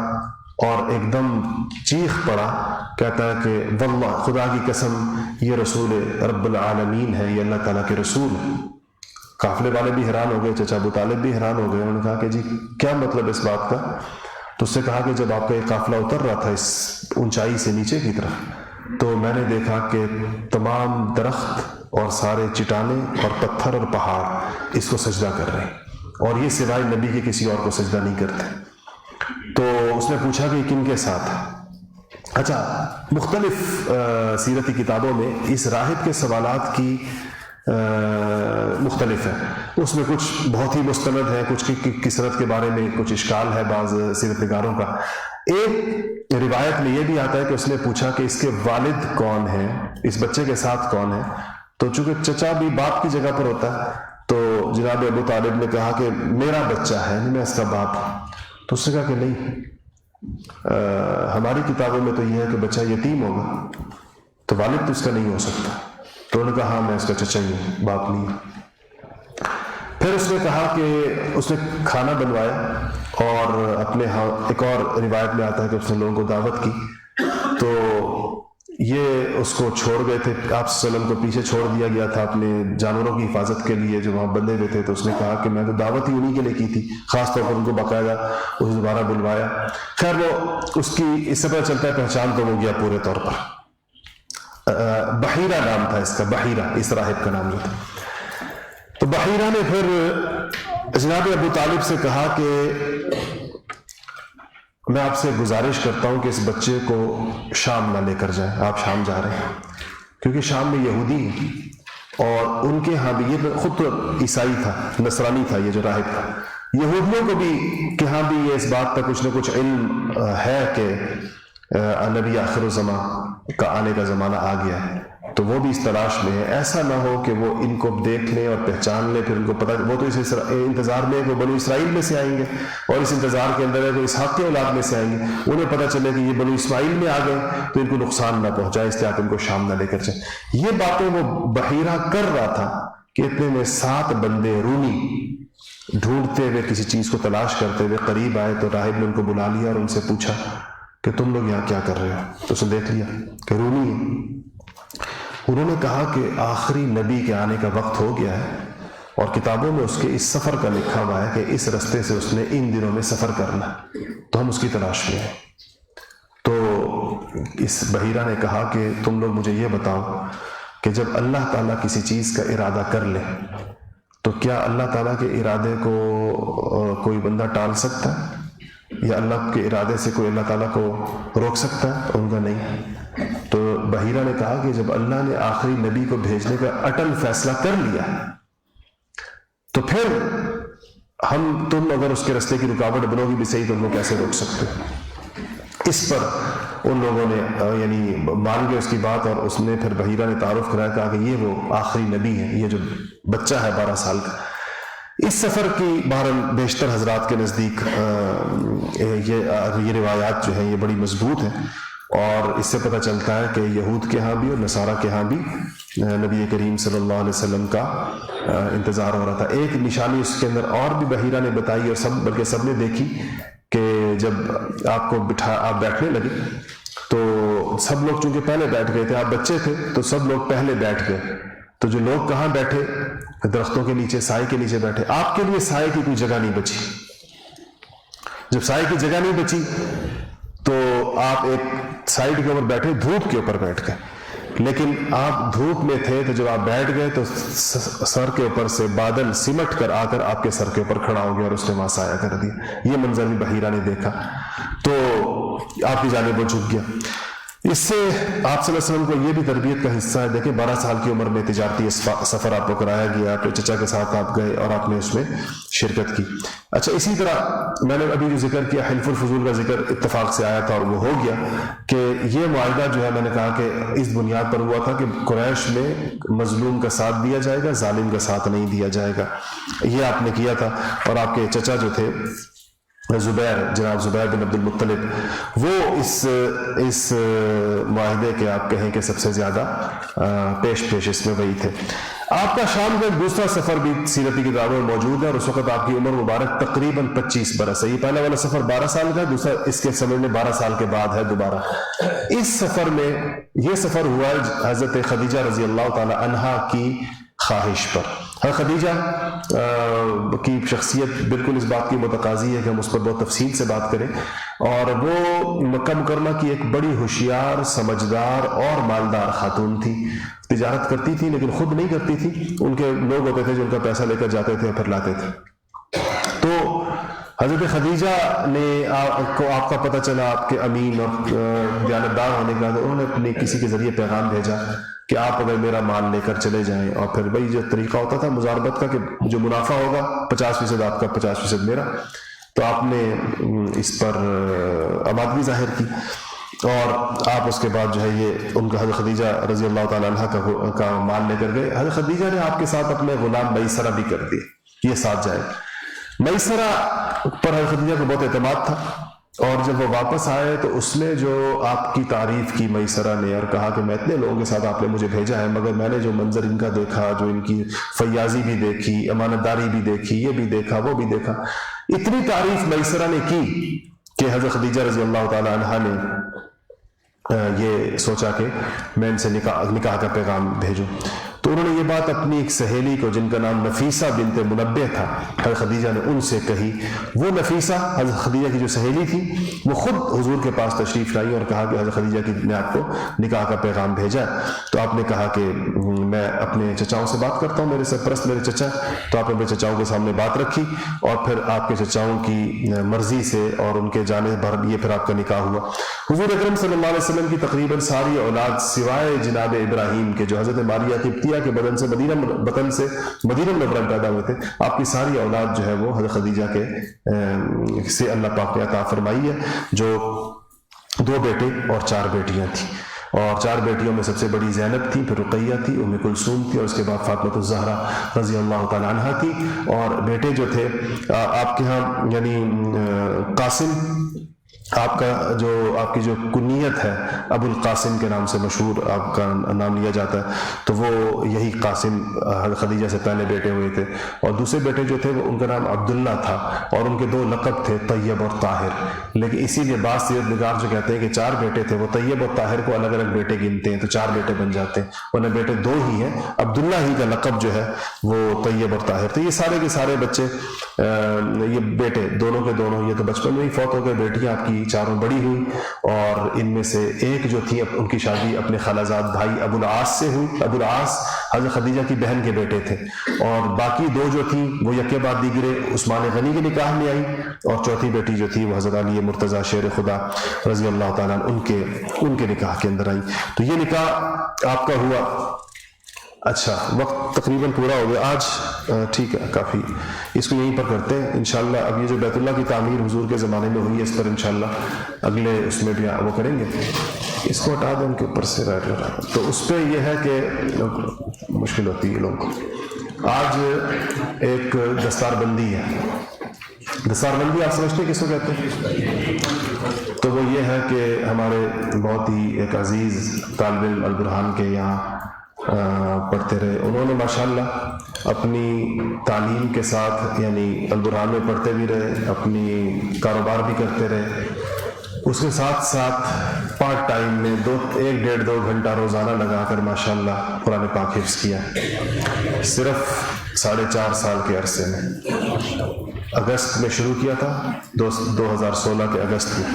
اور ایک دم چیخ پڑا, کہتا ہے کہ واللہ خدا کی قسم یہ رسول رب العالمین ہے, یہ اللہ تعالیٰ کے رسول ہے. قافلے والے بھی حیران ہو گئے, چچا ابو طالب بھی حیران ہو گئے. انہوں نے کہا کہ جی کیا مطلب اس بات کا؟ تو اس سے کہا کہ جب آپ کا یہ قافلہ اتر رہا تھا اس اونچائی سے نیچے کی طرف, تو میں نے دیکھا کہ تمام درخت اور سارے چٹانیں اور پتھر اور پہاڑ اس کو سجدہ کر رہے ہیں, اور یہ سوائے نبی کے کسی اور کو سجدہ نہیں کرتے. تو اس نے پوچھا کہ کن کے ساتھ؟ اچھا, مختلف سیرتی کتابوں میں اس راہب کے سوالات کی مختلف ہے. اس میں کچھ بہت ہی مستند ہے, کچھ کی کثرت کے بارے میں کچھ اشکال ہے بعض سیرت نگاروں کا. ایک روایت میں یہ بھی آتا ہے کہ اس نے پوچھا کہ اس کے والد کون ہیں, اس بچے کے ساتھ کون ہے. تو چونکہ چچا بھی باپ کی جگہ پر ہوتا ہے, تو جناب ابو طالب نے کہا کہ میرا بچہ ہے, میں اس کا باپ ہوں. تو اس نے کہا کہ نہیں, ہماری کتابوں میں تو یہ ہے کہ بچہ یتیم ہوگا, تو والد تو اس کا نہیں ہو سکتا. تو انہوں نے کہا ہاں میں اس کا چچا ہی ہوں, باپ نہیں. پھر اس نے کہا کہ اس نے کھانا بنوایا, اور اپنے ہاں ایک اور روایت میں آتا ہے کہ اس نے لوگوں کو دعوت کی. تو یہ اس کو چھوڑ گئے تھے, آپ صلی اللہ علیہ وسلم کو پیچھے چھوڑ دیا گیا تھا اپنے جانوروں کی حفاظت کے لیے جو وہاں بندے ہوئے تھے. تو اس نے کہا کہ میں تو دعوت ہی انہی کے لیے کی تھی, خاص طور پر ان کو باقاعدہ اسے دوبارہ بلوایا. خیر وہ اس کی اس سے پتہ چلتا ہے پہچان تو ہو گیا پورے طور پر. بحیرہ نام تھا اس کا, بحیرہ اس راہب کا نام جو تھا. تو بحیرہ نے پھر جناب ابو طالب سے کہا کہ میں آپ سے گزارش کرتا ہوں کہ اس بچے کو شام نہ لے کر جائیں. آپ شام جا رہے ہیں کیونکہ شام میں یہودی ہیں اور ان کے ہاں بھی، یہ خود تو عیسائی تھا، نصرانی تھا یہ جو راہب تھا، یہودیوں کو بھی کہ ہاں بھی یہ اس بات کا کچھ نہ کچھ علم ہے کہ نبی آخر الزمان کا آنے کا زمانہ آ گیا ہے، تو وہ بھی اس تلاش میں ہے. ایسا نہ ہو کہ وہ ان کو دیکھ لیں اور پہچان لیں، پھر ان کو پتہ، وہ تو اس انتظار میں ہے کہ وہ بنو اسرائیل میں سے آئیں گے اور اس انتظار کے اندر ہے کہ اسحاق کی اولاد میں سے آئیں گے، انہیں پتہ چلے کہ یہ بنو اسماعیل میں آ گئے تو ان کو نقصان نہ پہنچائے، اس لیے آپ ان کو شام نہ لے کر جائیں. یہ باتیں وہ بحیرہ کر رہا تھا کہ اتنے میں 7 بندے رومی ڈھونڈتے ہوئے کسی چیز کو تلاش کرتے ہوئے قریب آئے، تو راہب نے ان کو بلا لیا اور ان سے پوچھا کہ تم لوگ یہاں کیا کر رہے ہو؟ تو اس نے دیکھ لیا کہ رومی ہے. انہوں نے کہا کہ آخری نبی کے آنے کا وقت ہو گیا ہے اور کتابوں میں اس کے اس سفر کا لکھا ہوا ہے کہ اس رستے سے اس نے ان دنوں میں سفر کرنا ہے، تو ہم اس کی تلاش میں ہیں. تو اس بحیرہ نے کہا کہ تم لوگ مجھے یہ بتاؤ کہ جب اللہ تعالیٰ کسی چیز کا ارادہ کر لے تو کیا اللہ تعالیٰ کے ارادے کو کوئی بندہ ٹال سکتا ہے، یا اللہ کے ارادے سے کوئی اللہ تعالیٰ کو روک سکتا ہے؟ ان کا نہیں. تو بحیرہ نے کہا کہ جب اللہ نے آخری نبی کو بھیجنے کا اٹل فیصلہ کر لیا تو پھر تم اگر اس کے رستے کی رکاوٹ بنو گی بھی صحیح تو ان کو کیسے روک سکتے؟ اس پر ان لوگوں نے یعنی مان گئے اس کی بات، اور اس نے پھر بحیرہ نے تعارف کرایا، کہا کہ یہ وہ آخری نبی ہے، یہ جو بچہ ہے 12 سال کا. اس سفر کی بہرحال بیشتر حضرات کے نزدیک یہ روایات جو ہیں یہ بڑی مضبوط ہیں، اور اس سے پتہ چلتا ہے کہ یہود کے ہاں بھی اور نصارہ کے ہاں بھی نبی کریم صلی اللہ علیہ وسلم کا انتظار ہو رہا تھا. ایک نشانی اس کے اندر اور بھی بحیرہ نے بتائی، اور بلکہ سب نے دیکھی، کہ جب آپ بیٹھنے لگے تو سب لوگ چونکہ پہلے بیٹھ گئے تھے، آپ بچے تھے تو سب لوگ پہلے بیٹھ گئے، تو جو لوگ کہاں بیٹھے؟ درختوں کے نیچے، سائے کے نیچے بیٹھے. آپ کے لیے سائے کی کوئی جگہ نہیں بچی. جب سائے کی جگہ نہیں بچی تو آپ ایک سائڈ کے اوپر بیٹھے، دھوپ کے اوپر بیٹھ گئے. لیکن آپ دھوپ میں تھے تو جب آپ بیٹھ گئے تو سر کے اوپر سے بادل سمٹ کر آ کر آپ کے سر کے اوپر کھڑا ہو گیا اور اس نے وہاں سایہ کر دیا. یہ منظر بھی بحیرہ نے دیکھا تو آپ کی جانب وہ جھک گیا. اس سے آپ صلی اللہ علیہ وسلم کو یہ بھی تربیت کا حصہ ہے. دیکھیں 12 سال کی عمر میں تجارتی سفر آپ کو کرایا گیا، اپنے چچا کے ساتھ آپ گئے اور آپ نے اس میں شرکت کی. اچھا، اسی طرح میں نے ابھی جو ذکر کیا حلف الفضول کا ذکر اتفاق سے آیا تھا اور وہ ہو گیا کہ یہ معاہدہ جو ہے میں نے کہا کہ اس بنیاد پر ہوا تھا کہ قریش میں مظلوم کا ساتھ دیا جائے گا، ظالم کا ساتھ نہیں دیا جائے گا. یہ آپ نے کیا تھا، اور آپ کے چچا جو تھے زبیر، جناب زبیر بن عبد المطلب، وہ اس معاہدے کے آپ کہیں کہ سب سے زیادہ پیش اس میں وہی تھے. آپ کا شام کا ایک دوسرا سفر بھی سیرتی کتابوں میں موجود ہے، اور اس وقت آپ کی عمر مبارک تقریباً 25 برس ہے. یہ پہلا والا سفر 12 سال کا، دوسرا اس کے سمجھ میں 12 سال کے بعد ہے دوبارہ. اس سفر میں یہ سفر ہوا ہے حضرت خدیجہ رضی اللہ تعالی عنہا کی خواہش پر. خدیجہ کی شخصیت بالکل اس بات کی متقاضی ہے کہ ہم اس پر بہت تفصیل سے بات کریں، اور وہ مکہ مکرمہ کی ایک بڑی ہوشیار، سمجھدار اور مالدار خاتون تھی. تجارت کرتی تھی لیکن خود نہیں کرتی تھی، ان کے لوگ ہوتے تھے جو ان کا پیسہ لے کر جاتے تھے اور پھر لاتے تھے. تو حضرت خدیجہ نے کو آپ کا پتہ چلا آپ کے امین اور دیانتدار ہونے کا، تو انہوں نے اپنے کسی کے ذریعے پیغام بھیجا کہ آپ اگر میرا مال لے کر چلے جائیں، اور پھر وہی جو طریقہ ہوتا تھا مضاربت کا کہ جو منافع ہوگا 50% آپ کا 50% میرا. تو آپ نے اس پر آمادگی ظاہر کی، اور آپ اس کے بعد جو ہے یہ ان کا حضرت خدیجہ رضی اللہ تعالیٰ عنہ کا مال لے کر گئے. حضرت خدیجہ نے آپ کے ساتھ اپنے غلام میسرہ بھی کر دیے، یہ ساتھ جائے. میسرہ پر حضرت خدیجہ کو بہت اعتماد تھا، اور جب وہ واپس آئے تو اس نے جو آپ کی تعریف کی میسرہ نے، اور کہا کہ میں اتنے لوگوں کے ساتھ آپ نے مجھے بھیجا ہے، مگر میں نے جو منظر ان کا دیکھا، جو ان کی فیاضی بھی دیکھی، امانت داری بھی دیکھی، یہ بھی دیکھا، وہ بھی دیکھا. اتنی تعریف میسرہ نے کی کہ حضرت خدیجہ رضی اللہ تعالی عنہا نے یہ سوچا کہ میں ان سے نکاح کا پیغام بھیجوں. تو انہوں نے یہ بات اپنی ایک سہیلی کو جن کا نام نفیسہ بنت منبہ تھا حضرت خدیجہ نے ان سے کہی. وہ نفیسہ حضرت خدیجہ کی جو سہیلی تھی وہ خود حضور کے پاس تشریف لائی اور کہا کہ حضرت خدیجہ کی نے آپ کو نکاح کا پیغام بھیجا ہے. تو آپ نے کہا کہ میں اپنے چچاؤں سے بات کرتا ہوں, میرے سرپرست میرے چچا. تو آپ نے اپنے چچاؤں کے سامنے بات رکھی اور پھر آپ کے چچاؤں کی مرضی سے اور ان کے جانے بھر یہ پھر آپ کا نکاح ہوا. حضور اکرم صلی اللہ علیہ وسلم کی تقریباً ساری اولاد سوائے جناب ابراہیم کے جو حضرت ماریہ قبطیہ کے بدن سے مدینہ منورہ میں پیدا ہوئے تھے, آپ کی ساری اولاد جو ہے وہ حضرت خدیجہ کے سے اللہ پاک نے عطا فرمائی ہے, جو 2 بیٹے اور 4 بیٹیاں تھیں. اور 4 بیٹیوں میں سب سے بڑی زینب تھی, پھر رقیہ تھی, ام کلثوم تھی, اور اس کے بعد فاطمہ الزہرا رضی اللہ تعالی عنہا تھی. اور بیٹے جو تھے آپ کے ہاں یعنی قاسم, آپ کی جو کنیت ہے ابو القاسم کے نام سے مشہور آپ کا نام لیا جاتا ہے, تو وہ یہی قاسم خدیجہ سے پہلے بیٹے ہوئے تھے. اور دوسرے بیٹے جو تھے وہ ان کا نام عبداللہ تھا اور ان کے 2 لقب تھے طیب اور طاہر. لیکن اسی لیے بعض سیرت نگار جو کہتے ہیں کہ 4 بیٹے تھے, وہ طیب اور طاہر کو الگ الگ بیٹے گنتے ہیں تو 4 بیٹے بن جاتے ہیں, ورنہ بیٹے 2 ہی ہیں. عبداللہ ہی کا لقب جو ہے وہ طیب اور طاہر. تو یہ سارے کے سارے بچے یہ بیٹے دونوں کے دونوں یہ تو بچپن میں ہی فوت ہو گئے. بیٹیاں آپ کی 4 بڑی ہوئی اور ان میں سے ایک جو تھی ان کی شادی اپنے خالازاد بھائی ابو العاص سے ہوئی. ابو العاص حضرت خدیجہ کی بہن کے بیٹے تھے. اور باقی 2 جو تھیں وہ یکے بعد دیگرے عثمان غنی کے نکاح میں آئی, اور چوتھی بیٹی جو تھی وہ حضرت علی مرتضیٰ شیر خدا رضی اللہ تعالیٰ ان کے نکاح کے اندر آئی. تو یہ نکاح آپ کا ہوا. اچھا, وقت تقریباً پورا ہو گیا آج. ٹھیک ہے, کافی اس کو یہیں پر کرتے ہیں انشاءاللہ. اب یہ جو بیت اللہ کی تعمیر حضور کے زمانے میں ہوئی ہے, اس پر انشاءاللہ اگلے اس میں بھی وہ کریں گے. اس کو ہٹا دیں ان کے اوپر سے رائٹ لگا. تو اس پہ یہ ہے کہ مشکل ہوتی ہے لوگوں کو. آج ایک دستار بندی ہے. دستار بندی آپ سمجھتے ہیں کس کو کہتے ہیں؟ تو وہ یہ ہے کہ ہمارے بہت ہی ایک عزیز طالب علم البرہان کے یہاں پڑھتے رہے. انہوں نے ماشاءاللہ اپنی تعلیم کے ساتھ یعنی البرہان میں پڑھتے بھی رہے, اپنی کاروبار بھی کرتے رہے, اس کے ساتھ ساتھ پارٹ ٹائم میں 1-1.5-2 گھنٹہ روزانہ لگا کر ماشاءاللہ قرآن پاک حفظ کیا, صرف 4.5 سال کے عرصے میں. اگست میں شروع کیا تھا, 2016 کے اگست میں,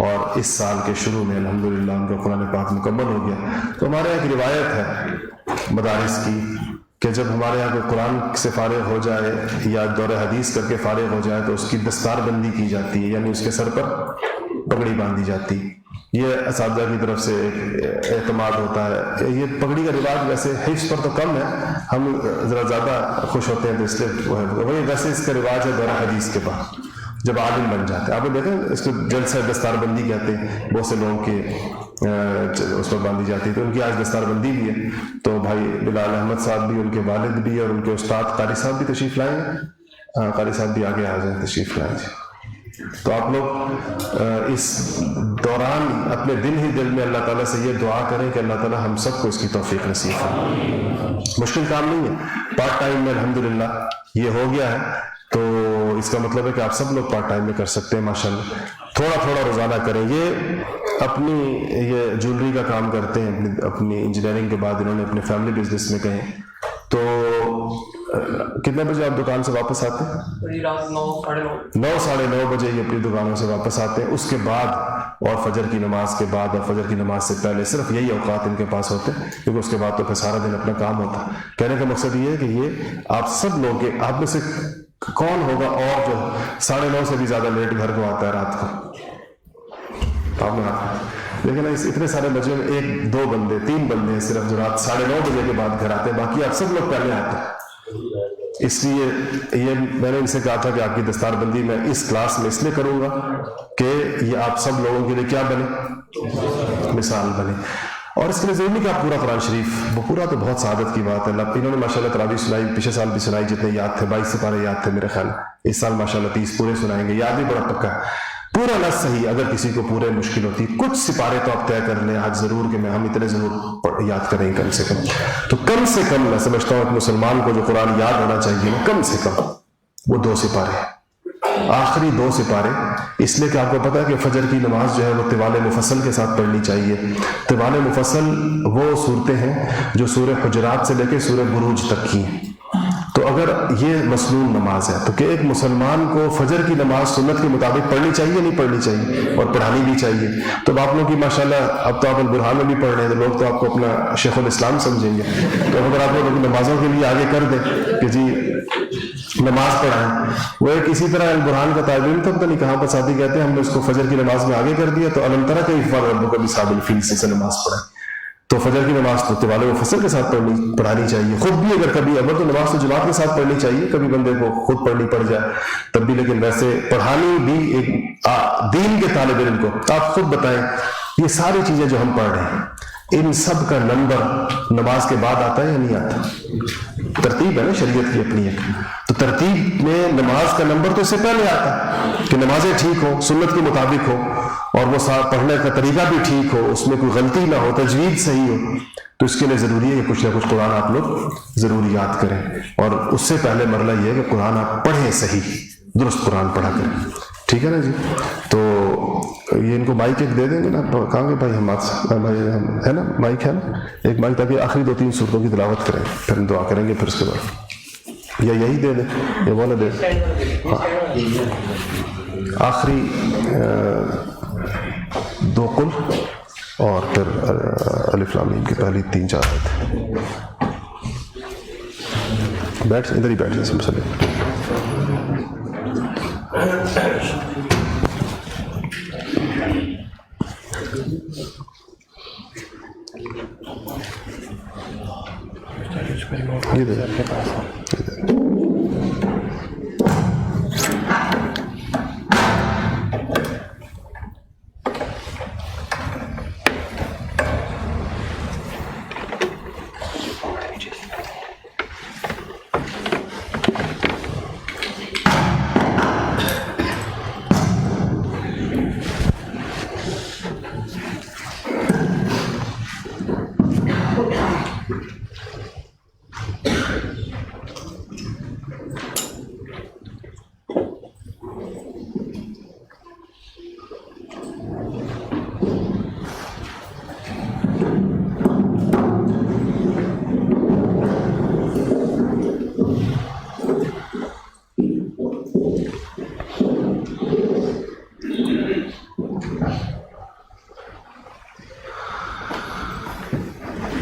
اور اس سال کے شروع میں الحمدللہ ان کا قرآن پاک مکمل ہو گیا. تو ہمارے یہاں ایک روایت ہے مدارس کی کہ جب ہمارے یہاں کوئی قرآن سے فارغ ہو جائے یا دور حدیث کر کے فارغ ہو جائے تو اس کی دستار بندی کی جاتی ہے, یعنی اس کے سر پر پگڑی باندھی جاتی. یہ اساتذہ کی طرف سے ایک اعتماد ہوتا ہے. یہ پگڑی کا رواج ویسے حفظ پر تو کم ہے, ہم ذرا زیادہ خوش ہوتے ہیں تو اس لیے وہی ویسے اس کا رواج ہے دور حدیث کے بعد جب عالم بن جاتے ہیں. آپ نے دیکھیں اس کو جلسہ دستار بندی کہتے ہیں, بہت سے لوگوں کے اس پر باندھی جاتی ہے. تو ان کی آج دستار بندی بھی ہے. تو بھائی بلال احمد صاحب بھی, ان کے والد بھی, اور ان کے استاد قاری صاحب بھی تشریف لائیں. قاری صاحب بھی آگے آ جائیں, تشریف لائیں. تو آپ لوگ اس دوران اپنے دل ہی دل میں اللہ تعالیٰ سے یہ دعا کریں کہ اللہ تعالیٰ ہم سب کو اس کی توفیق نصیب فرمائے. مشکل کام نہیں ہے, پارٹ ٹائم میں الحمدللہ یہ ہو گیا ہے. تو اس کا مطلب ہے کہ آپ سب لوگ پارٹ ٹائم میں کر سکتے ہیں ماشاءاللہ. تھوڑا تھوڑا روزانہ کریں. یہ یہ جولری کا کام کرتے ہیں, اپنی انجینئرنگ کے بعد انہوں نے اپنے فیملی بزنس میں کہیں. تو کتنے بجے آپ دکان سے واپس آتے ہیں؟ 9-9:30 بجے یہ اپنی دکانوں سے واپس آتے ہیں. اس کے بعد اور فجر کی نماز کے بعد اور فجر کی نماز سے پہلے صرف یہی اوقات ان کے پاس ہوتے ہیں, کیونکہ اس کے بعد تو پھر سارا دن اپنا کام ہوتا ہے. کہنے کا مقصد یہ ہے کہ یہ آپ سب لوگ, آپ میں سے کون ہوگا اور جو 9:30 سے بھی زیادہ لیٹ گھر کو آتا ہے رات کو؟ آپ نے لیکن اتنے سارے بچوں میں 1-2 بندے 3 بندے ہیں صرف جو رات 9:30 بجے کے بعد گھر آتے ہیں, باقی آپ سب لوگ پہلے آتے ہیں. اس لیے یہ میں نے ان سے کہا تھا کہ آپ کی دستار بندی میں اس کلاس میں اس لیے کروں گا کہ یہ آپ سب لوگوں کے لیے کیا بنے, مثال بنے. اور اس کے لیے ضروری نہیں کہ آپ پورا قرآن شریف, وہ پورا تو بہت سعادت کی بات ہے. انہوں نے ماشاءاللہ تراویح سنائی, پچھلے سال بھی سنائی, جتنے یاد تھے 22 سپارے یاد تھے میرے خیال. اس سال ماشاءاللہ 30 پورے سنائیں گے. یاد بھی بڑا پکا ہے, پورا نہ صحیح. اگر کسی کو پورے مشکل ہوتی کچھ سپارے تو آپ طے کر لیں آج ضرور کہ ہم اتنے ضرور یاد کریں کم سے کم. تو کم سے کم میں سمجھتا ہوں کہ مسلمان کو جو قرآن یاد ہونا چاہیے نا, کم سے کم وہ 2 سپارے. آخری 2 سپارے، اس لیے کہ آپ کو پتا ہے کہ فجر کی نماز جو ہے وہ طوال مفصل کے ساتھ پڑھنی چاہیے۔ طوال مفصل وہ صورتیں ہیں جو سورہ حجرات سے لے کے سورہ بروج تک کی ہیں۔ تو اگر یہ مسنون نماز ہے تو کہ ایک مسلمان کو فجر کی نماز سنت کے مطابق پڑھنی چاہیے، نہیں پڑھنی چاہیے، اور پڑھانی بھی چاہیے۔ تو آپ لوگوں کی ماشاءاللہ اب تو آپ البرہان میں بھی پڑھ رہے ہیں، تو لوگ تو آپ کو اپنا شیخ الاسلام سمجھیں گے۔ تو اگر آپ لوگ نمازوں کے لیے آگے کر دیں کہ جی نماز پڑھائیں، وہ ایک اسی طرح البرہان کا طالب علم تھا، پتہ نہیں کہاں پر ساتھی کہتے ہیں ہم نے اس کو فجر کی نماز میں آگے کر دیا، تو علم ترى کیف فعل ربک باصحاب الفیل سے نماز پڑھیں۔ تو فجر کی نماز تو طوال مفصل کے ساتھ پڑھانی چاہیے، خود بھی اگر کبھی تو نماز تو جماعت کے ساتھ پڑھنی چاہیے، کبھی بندے کو خود پڑھنی پڑ جائے تب بھی، لیکن ویسے پڑھانی بھی ایک دین کے طالب علم کو۔ آپ خود بتائیں یہ ساری چیزیں جو ہم پڑھ رہے ہیں ان سب کا نمبر نماز کے بعد آتا ہے یا نہیں آتا؟ ترتیب ہے نا شریعت کی اپنی ایک، تو ترتیب میں نماز کا نمبر تو اس سے پہلے آتا ہے کہ نمازیں ٹھیک ہو، سنت کے مطابق ہو، اور وہ پڑھنے کا طریقہ بھی ٹھیک ہو، اس میں کوئی غلطی نہ ہو، تجوید صحیح ہو۔ تو اس کے لیے ضروری ہے کہ کچھ نہ کچھ قرآن آپ لوگ ضرور یاد کریں، اور اس سے پہلے مرحلہ یہ ہے کہ قرآن آپ پڑھیں، صحیح درست قرآن پڑھا کریں، ٹھیک ہے نا جی؟ تو یہ ان کو مائک ایک دے دیں گے نا، کہاں گے بھائی بھائی ہے نا مائک ہے نا ایک مائک، تاکہ آخری 2-3 سورتوں کی تلاوت کریں، پھر ہم دعا کریں گے، پھر اس کے بعد یا یہی دے دیں یہ والا دے دیں، آخری 2 قل اور پھر الف لام میم کی پہلی 3-4 آیت۔ بیٹھ ادھر ہی بیٹھ جائیں مسئلے۔ یہ دے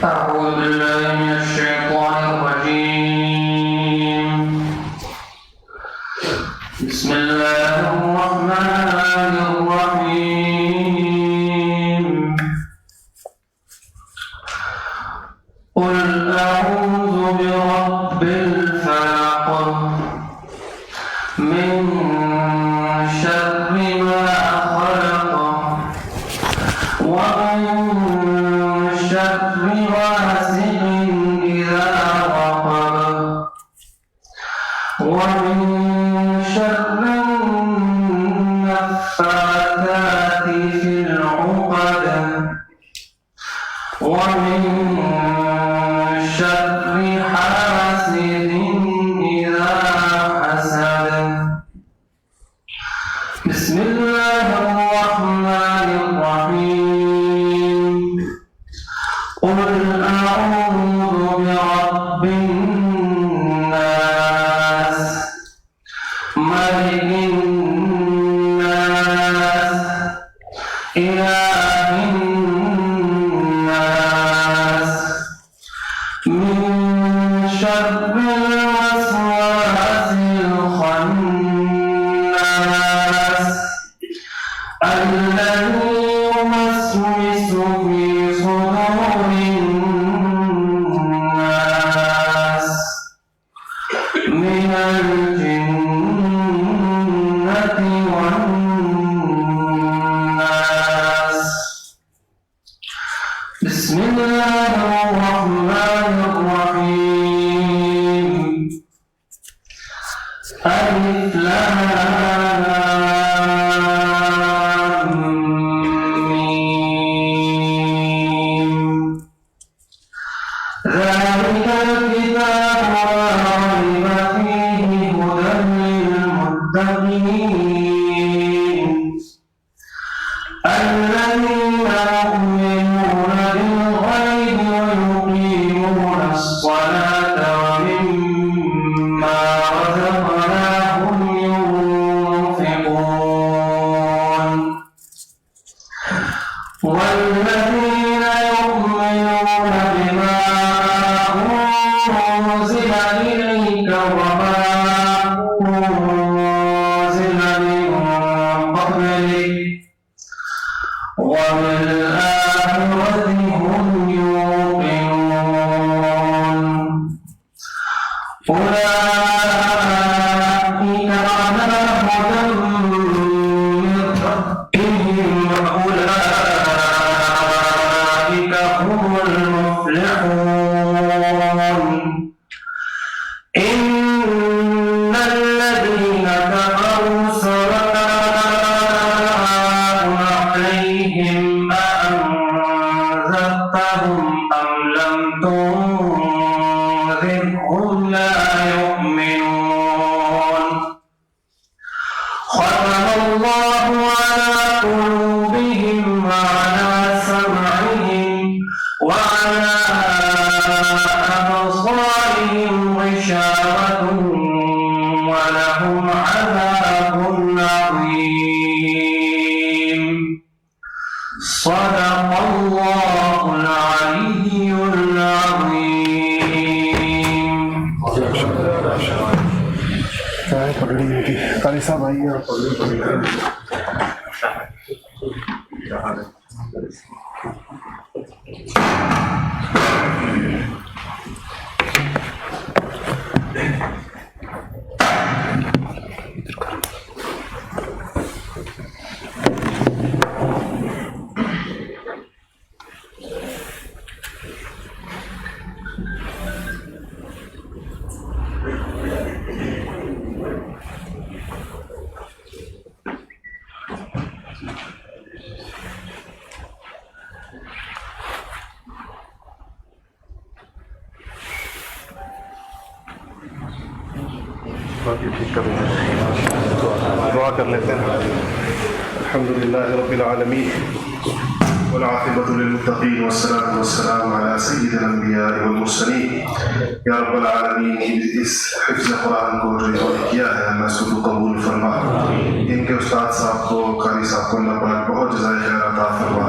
أعوذ بالله من الشيطان الرجيم. بسم الله الرحمن الرحيم. قل أعوذ برب الفلق من شر ما خلق ومن شر غاسق إذا وقب ومن شر النفاثات في العقد ومن شر حاسد إذا حسد. بسم الله الرحمن الرحيم. قل أعوذ برب الناس ملك الناس إله الناس من شر الوسواس الخناس الذي يوسوس في صدور الناس من الجنة والناس. بسم الله الرحمن الرحيم. ألف لام ميم. ذلك الكتاب لا ريب فيه هدى للمتقين ويقيمون الصلاة ومما رزقناهم ينفقون والذين يؤمنون بما أنزل إليك وما أنزل من قبلك وبالآخرة هم يوقنون أولئك على هدى من ربهم وأولئك هم المفلحون إن الذين كفروا سواء عليهم أأنذرتهم أم لم تنذرهم لا يؤمنون ختم الله على قلوبهم وعلى سمعهم وعلى أبصارهم غشاوة ولهم عذاب عظيم صدق الله العلي العظيم. قاری صاحب آئیے آپ دعا کر لیتے ہیں. الحمد للہ رب العالمین والعاقبۃ للمتقین والصلاۃ والسلام علی سید الانبیاء والمرسلین. یا رب العالمین اس حفظ قرآن کو جو انہوں نے کیا ہے میں اس کو قبول فرما. ان کے استاد صاحب کو قاری صاحب کو اللہ پاک بہت جزائے خیر عطا فرما.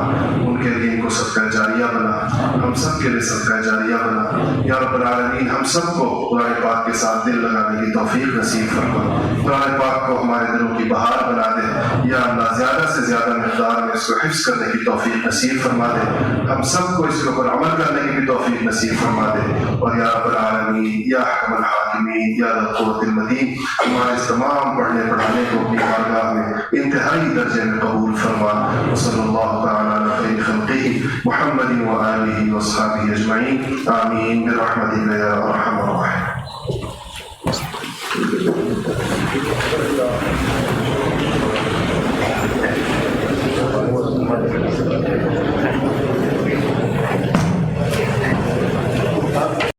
ان کے لیے ان کو صدقہ جاریہ بنا, ہم سب کے لیے صدقہ جاریہ بنا. یا رب العالمین ہم سب کو قرآن پاک کے ساتھ دل لگانے کی توفیق نصیب فرما. قرآن پاک کو ہمارے دلوں کی بہار بنا دے. یا اللہ زیادہ سے زیادہ مقدار میں اس کو حفظ کرنے کی توفیق نصیب فرما دے. ہم سب کو اس کے اوپر عمل کرنے کی بھی توفیق نصیب فرما دے. اور یا رب العالمین یا حکم الحاکمین یا ذا القوة المتین ہمارے اس تمام پڑھنے پڑھانے کو اپنی بارگاہ میں انتہائی درجے میں قبول فرما. وصلی اللہ تعالی علی خیر خلقہ محمد وآلہ واصحابہ اجمعین. آمین برحمتک یا ارحم الراحمین.